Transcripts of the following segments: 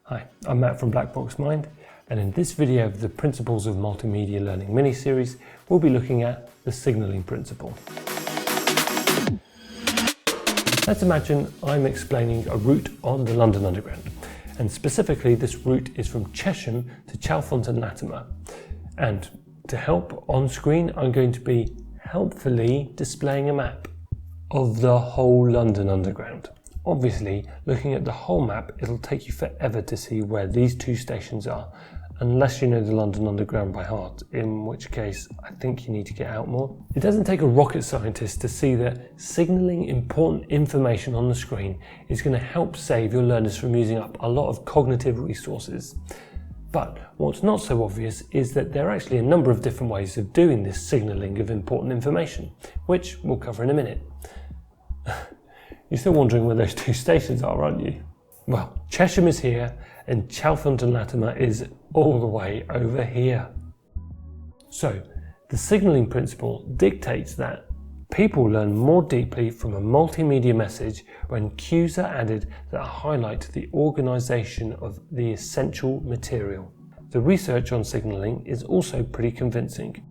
Hi, I'm Matt from Black Box Mind, and in this video of the Principles of Multimedia Learning mini-series, we'll be looking at the signalling principle. Let's imagine I'm explaining a route on the London Underground, and specifically this route is from Chesham to Chalfont and Latimer. And to help on screen, I'm going to be helpfully displaying a map of the whole London Underground. Obviously, looking at the whole map, it'll take you forever to see where these two stations are, unless you know the London Underground by heart, in which case I think you need to get out more. It doesn't take a rocket scientist to see that signalling important information on the screen is going to help save your learners from using up a lot of cognitive resources. But what's not so obvious is that there are actually a number of different ways of doing this signalling of important information, which we'll cover in a minute. You're still wondering where those two stations are, aren't you? Well, Chesham is here and Chalfont and Latimer is all the way over here. So, the signalling principle dictates that people learn more deeply from a multimedia message when cues are added that highlight the organisation of the essential material. The research on signalling is also pretty convincing.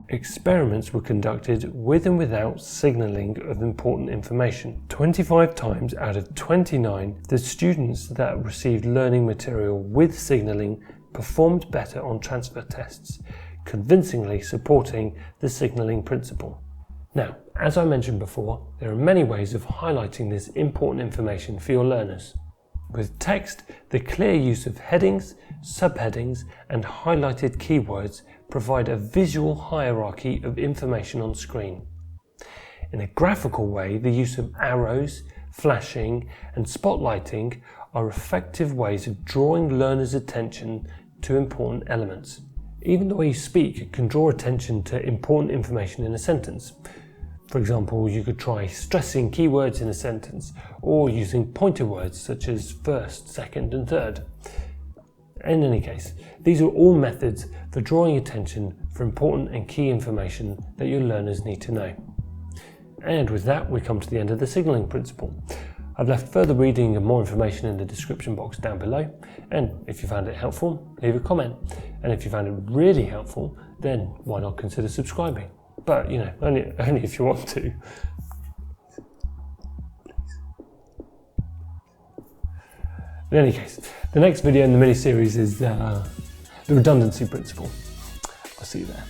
Experiments were conducted with and without signalling of important information. 25 times out of 29, the students that received learning material with signalling performed better on transfer tests, convincingly supporting the signalling principle. Now, as I mentioned before, there are many ways of highlighting this important information for your learners. With text, the clear use of headings, subheadings, and highlighted keywords provide a visual hierarchy of information on screen. In a graphical way, the use of arrows, flashing, and spotlighting are effective ways of drawing learners' attention to important elements. Even the way you speak can draw attention to important information in a sentence. For example, you could try stressing keywords in a sentence, or using pointer words such as first, second, and third. In any case, these are all methods for drawing attention for important and key information that your learners need to know. And with that, we come to the end of the signalling principle. I've left further reading and more information in the description box down below, and if you found it helpful, leave a comment. And if you found it really helpful, then why not consider subscribing? But, you know, only if you want to. In any case, the next video in the mini-series is the redundancy principle. I'll see you there.